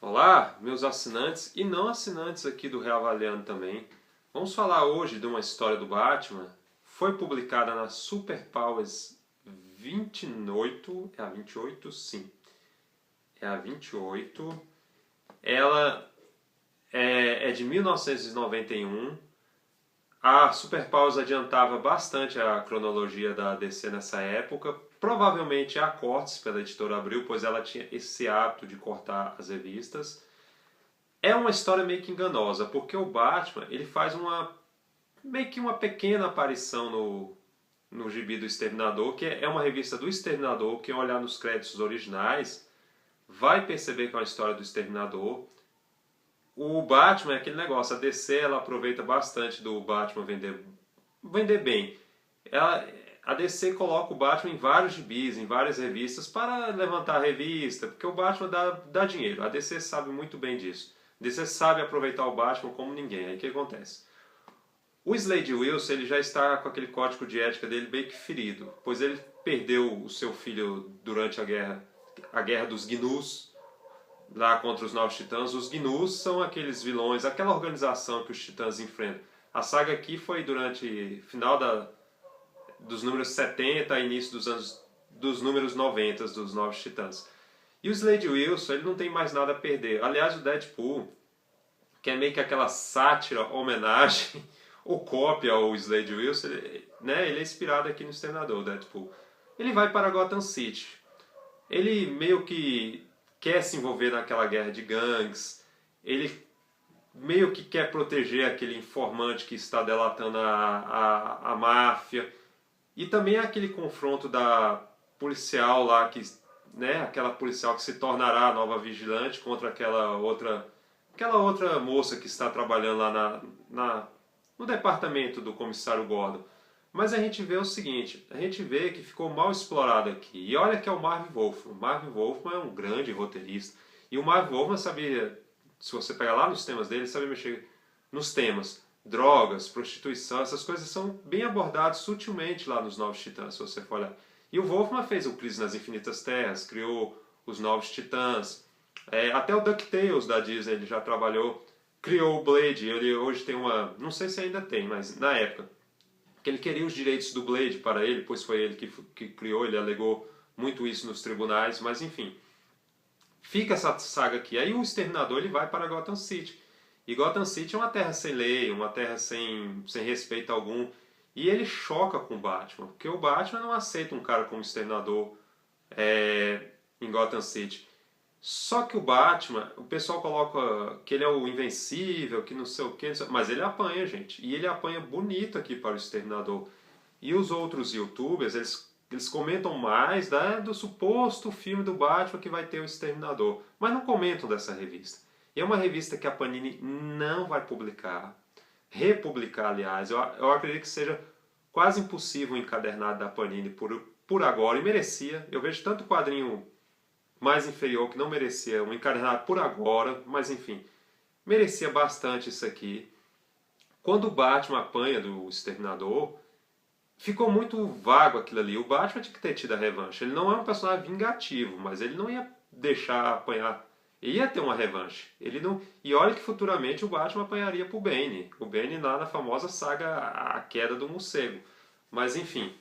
Olá, meus assinantes e não assinantes aqui do Reavaliando também. Vamos falar hoje de uma história do Batman. Foi publicada na Super Powers 28. É a 28? Sim. É a 28. Ela é de 1991. A Super Powers adiantava bastante a cronologia da DC nessa época. Provavelmente há cortes pela editora Abril, pois ela tinha esse hábito de cortar as revistas. É uma história meio que enganosa, porque o Batman ele faz meio que uma pequena aparição no Gibi do Exterminador, que é uma revista do Exterminador. Quem olhar nos créditos originais vai perceber que é uma história do Exterminador. O Batman é aquele negócio, a DC ela aproveita bastante do Batman vender bem. A DC coloca o Batman em vários gibis, em várias revistas para levantar a revista, porque o Batman dá dinheiro. A DC sabe muito bem disso. A DC sabe aproveitar o Batman como ninguém. Aí o que acontece? O Slade Wilson ele já está com aquele código de ética dele bem que ferido, pois ele perdeu o seu filho durante a guerra dos Gnus, lá contra os Novos Titãs. Os Gnus são aqueles vilões, aquela organização que os Titãs enfrentam. A saga aqui foi durante final dos números 70 e início dos números 90 dos Novos Titãs. E o Slade Wilson ele não tem mais nada a perder. Aliás, o Deadpool, que é meio que aquela sátira, homenagem ou cópia ao Slade Wilson, ele é inspirado aqui no Exterminador, o Deadpool. Ele vai para Gotham City. Ele meio que quer se envolver naquela guerra de gangues. Ele meio que quer proteger aquele informante que está delatando a máfia. E também aquele confronto da policial lá, aquela policial que se tornará a nova vigilante contra aquela outra moça que está trabalhando lá no departamento do comissário Gordon. Mas a gente vê o seguinte, a gente vê que ficou mal explorado aqui. E olha que é o Marv Wolfman. O Marv Wolfman é um grande roteirista. E o Marv Wolfman sabia, se você pegar lá nos temas dele, sabia mexer nos temas. Drogas, prostituição, essas coisas são bem abordadas sutilmente lá nos Novos Titãs, se você for olhar. E o Wolfman fez o Crise nas Infinitas Terras, criou os Novos Titãs. Até o DuckTales da Disney ele já trabalhou. Criou o Blade. Ele hoje tem uma... Não sei se ainda tem, mas na época que ele queria os direitos do Blade para ele, pois foi ele que criou, ele alegou muito isso nos tribunais, mas enfim. Fica essa saga aqui. Aí o Exterminador ele vai para Gotham City. E Gotham City é uma terra sem lei, uma terra sem respeito algum. E ele choca com o Batman, porque o Batman não aceita um cara como Exterminador em Gotham City. Só que o Batman, o pessoal coloca que ele é o invencível, que não sei o que, mas ele apanha, gente. E ele apanha bonito aqui para o Exterminador. E os outros youtubers, eles comentam mais do suposto filme do Batman que vai ter o Exterminador. Mas não comentam dessa revista. E é uma revista que a Panini não vai publicar. Republicar, aliás. Eu acredito que seja quase impossível o encadernado da Panini por agora. E merecia. Eu vejo tanto quadrinho mais inferior que não merecia um encadernado por agora, mas enfim, merecia bastante isso aqui. Quando o Batman apanha do Exterminador, ficou muito vago aquilo ali. O Batman tinha que ter tido a revanche. Ele não é um personagem vingativo, mas ele não ia deixar apanhar. Ele ia ter uma revanche. Ele não... E olha que futuramente o Batman apanharia pro Bane. O Bane lá na famosa saga A Queda do Morcego. Mas enfim,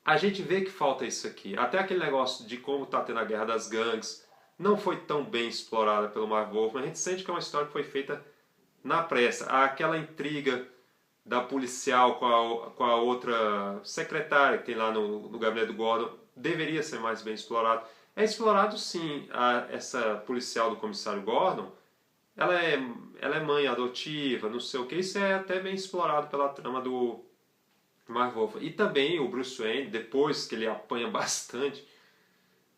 a gente vê que falta isso aqui. Até aquele negócio de como está tendo a guerra das gangues não foi tão bem explorada pelo Marv Wolfman. A gente sente que é uma história que foi feita na pressa. Aquela intriga da policial com a outra secretária que tem lá no gabinete do Gordon deveria ser mais bem explorado. É explorado sim essa policial do comissário Gordon. Ela é mãe adotiva, não sei o que. Isso é até bem explorado pela trama do Marv Wolfman. E também o Bruce Wayne, depois que ele apanha bastante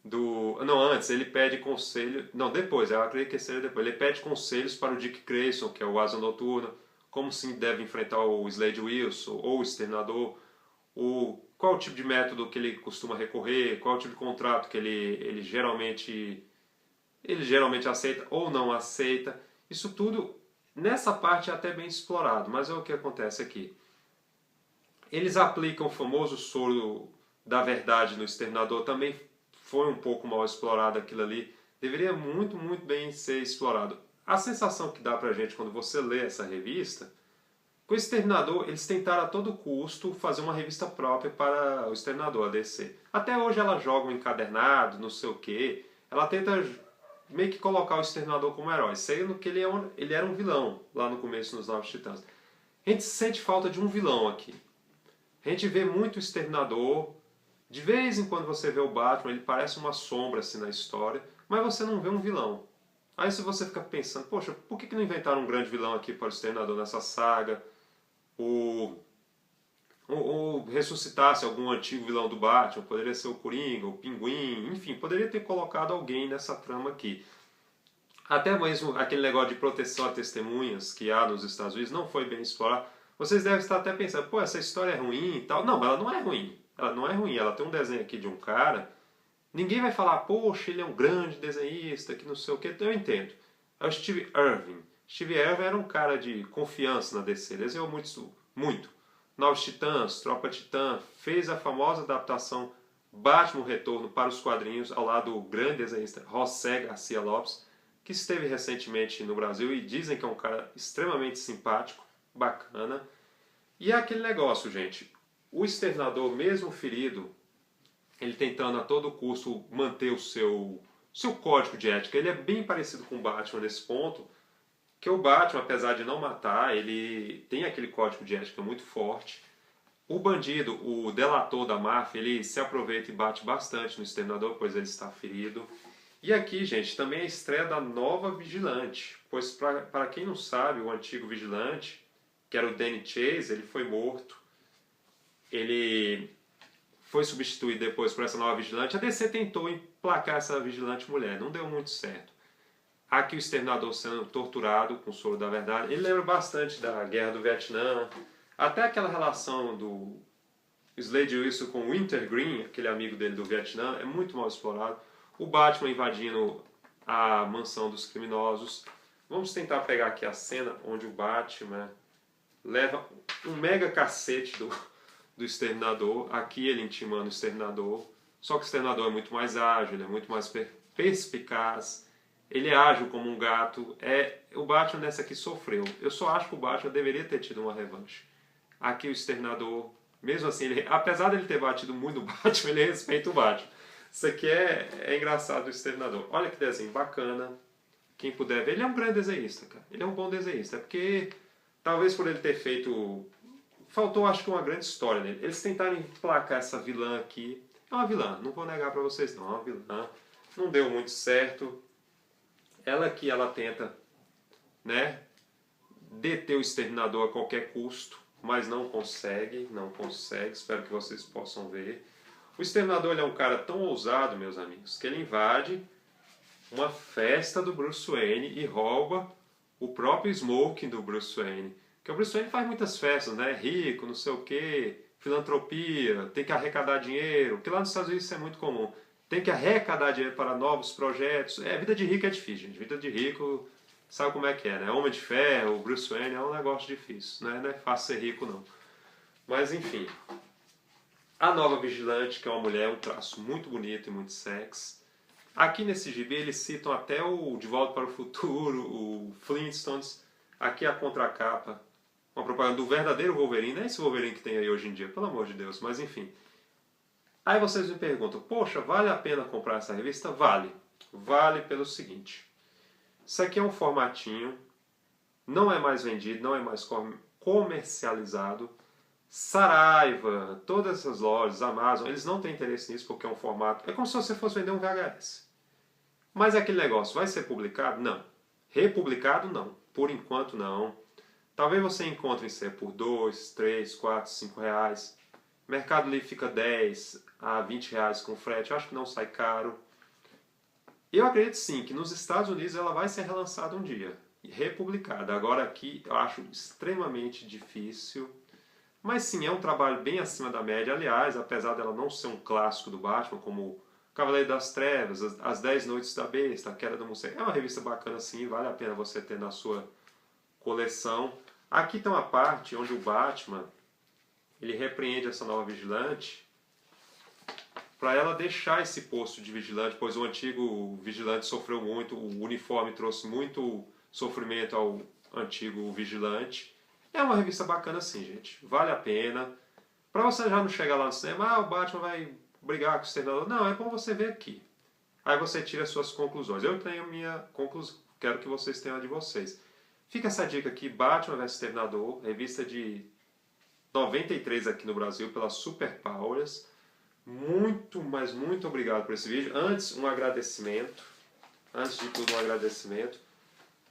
Não, antes, ele pede conselho... Não, depois, eu acredito que seja depois. Ele pede conselhos para o Dick Grayson, que é o Asa Noturna, como se deve enfrentar o Slade Wilson ou o Exterminador, qual o tipo de método que ele costuma recorrer, qual o tipo de contrato que ele geralmente aceita ou não aceita. Isso tudo, nessa parte, é até bem explorado, mas é o que acontece aqui. Eles aplicam o famoso soro da verdade no Exterminador, também foi um pouco mal explorado aquilo ali. deveria muito, muito bem ser explorado. A sensação que dá pra gente quando você lê essa revista, com o Exterminador, eles tentaram a todo custo fazer uma revista própria para o Exterminador, a DC. Até hoje ela joga um encadernado, não sei o quê. Ela tenta meio que colocar o Exterminador como herói, sendo que ele era um vilão lá no começo nos Novos Titãs. A gente sente falta de um vilão aqui. A gente vê muito o Exterminador. De vez em quando você vê o Batman, ele parece uma sombra assim na história, mas você não vê um vilão. Aí se você fica pensando, poxa, por que não inventaram um grande vilão aqui para o Exterminador nessa saga? Ou ressuscitasse algum antigo vilão do Batman, poderia ser o Coringa, o Pinguim, enfim, poderia ter colocado alguém nessa trama aqui. Até mesmo aquele negócio de proteção a testemunhas que há nos Estados Unidos não foi bem explorado. Vocês devem estar até pensando, pô, essa história é ruim e tal. Não, ela não é ruim. Ela não é ruim. Ela tem um desenho aqui de um cara. Ninguém vai falar, poxa, ele é um grande desenhista, que não sei o que. Eu entendo. É o Steve Irving. Steve Irving era um cara de confiança na DC. Ele desenhou muito, muito. Novos Titãs, Tropa Titã, fez a famosa adaptação Batman Retorno para os quadrinhos ao lado do grande desenhista José Garcia Lopes, que esteve recentemente no Brasil e dizem que é um cara extremamente simpático, bacana. E é aquele negócio, gente. O Exterminador, mesmo ferido, ele tentando a todo custo manter o seu código de ética, ele é bem parecido com o Batman nesse ponto, que o Batman, apesar de não matar, ele tem aquele código de ética muito forte. O bandido, o delator da máfia, ele se aproveita e bate bastante no Exterminador, pois ele está ferido. E aqui, gente, também é a estreia da nova Vigilante, pois para quem não sabe, o antigo Vigilante, que era o Danny Chase, ele foi morto. Ele foi substituído depois por essa nova Vigilante. A DC tentou emplacar essa Vigilante mulher, não deu muito certo. Aqui o Exterminador sendo torturado com o soro da verdade. Ele lembra bastante da Guerra do Vietnã. Até aquela relação do Slade Wilson com o Wintergreen, aquele amigo dele do Vietnã, é muito mal explorado. O Batman invadindo a mansão dos criminosos. Vamos tentar pegar aqui a cena onde o Batman leva um mega cacete do Exterminador. Aqui ele intimando o Exterminador. Só que o Exterminador é muito mais ágil, ele é muito mais perspicaz. Ele é ágil como um gato. O Batman nessa aqui sofreu. Eu só acho que o Batman deveria ter tido uma revanche. Aqui o Exterminador, mesmo assim, apesar de ele ter batido muito no Batman, ele respeita o Batman. Isso aqui é engraçado, o Exterminador. Olha que desenho bacana. Quem puder ver, ele é um grande desenhista, cara. Ele é um bom desenhista. É porque, talvez por ele ter feito... Faltou, acho que, uma grande história nele. Eles tentaram emplacar essa vilã aqui. É uma vilã, não vou negar pra vocês, não. É uma vilã. Não deu muito certo. Ela aqui, ela tenta, né, deter o Exterminador a qualquer custo, mas não consegue, espero que vocês possam ver. O Exterminador ele é um cara tão ousado, meus amigos, que ele invade uma festa do Bruce Wayne e rouba o próprio smoking do Bruce Wayne. Porque o Bruce Wayne faz muitas festas, né, rico, não sei o que, filantropia, tem que arrecadar dinheiro, porque lá nos Estados Unidos isso é muito comum. Tem que arrecadar dinheiro para novos projetos. Vida de rico é difícil, gente. Vida de rico, sabe como é que é, né? Homem de Ferro, Bruce Wayne, é um negócio difícil. Né? Não é fácil ser rico, não. Mas, enfim. A nova Vigilante, que é uma mulher, um traço muito bonito e muito sexy. Aqui nesse gibi eles citam até o De Volta para o Futuro, o Flintstones. Aqui a contracapa. Uma propaganda do verdadeiro Wolverine. Não é esse Wolverine que tem aí hoje em dia, pelo amor de Deus. Mas, enfim. Aí vocês me perguntam, poxa, vale a pena comprar essa revista? Vale. Vale pelo seguinte. Isso aqui é um formatinho, não é mais vendido, não é mais comercializado. Saraiva, todas essas lojas, Amazon, eles não têm interesse nisso porque é um formato... É como se você fosse vender um VHS. Mas é aquele negócio, vai ser publicado? Não. Republicado? Não. Por enquanto, não. Talvez você encontre isso por 2, 3, 4, 5 reais. Mercado Livre fica 10 a 20 reais com frete. Eu acho que não sai caro. Eu acredito sim que nos Estados Unidos ela vai ser relançada um dia. Republicada. Agora aqui eu acho extremamente difícil. Mas sim, é um trabalho bem acima da média. Aliás, apesar dela não ser um clássico do Batman, como Cavaleiro das Trevas, As 10 Noites da Besta, A Queda do Morcego. É uma revista bacana sim, vale a pena você ter na sua coleção. Aqui tem uma parte onde o Batman... ele repreende essa nova vigilante para ela deixar esse posto de vigilante, pois o antigo vigilante sofreu muito, o uniforme trouxe muito sofrimento ao antigo vigilante. É uma revista bacana sim, gente. Vale a pena. Para você já não chegar lá no cinema, o Batman vai brigar com o Exterminador. Não, é bom você ver aqui. Aí você tira as suas conclusões. Eu tenho a minha conclusão. Quero que vocês tenham a de vocês. Fica essa dica aqui, Batman vs Exterminador, revista de 93 aqui no Brasil pela Super Powers. Muito, mas muito obrigado por esse vídeo. Antes, um agradecimento. Antes de tudo, um agradecimento.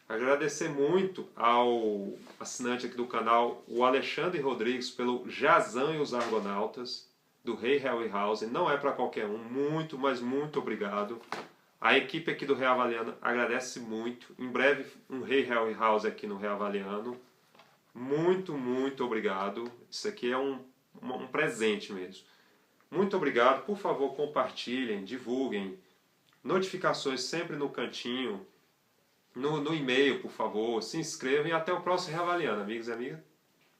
Agradecer muito ao assinante aqui do canal, o Alexandre Rodrigues, pelo Jazão e os Argonautas, do Rei Harryhausen. Não é para qualquer um. Muito, mas muito obrigado. A equipe aqui do Reavaliano agradece muito. Em breve, um Rei Harryhausen aqui no Reavaliano. Muito, muito obrigado. Isso aqui é um presente mesmo. Muito obrigado. Por favor, compartilhem, divulguem. Notificações sempre no cantinho. No e-mail, por favor. Se inscrevam e até o próximo Reavaliano, amigos e amigas.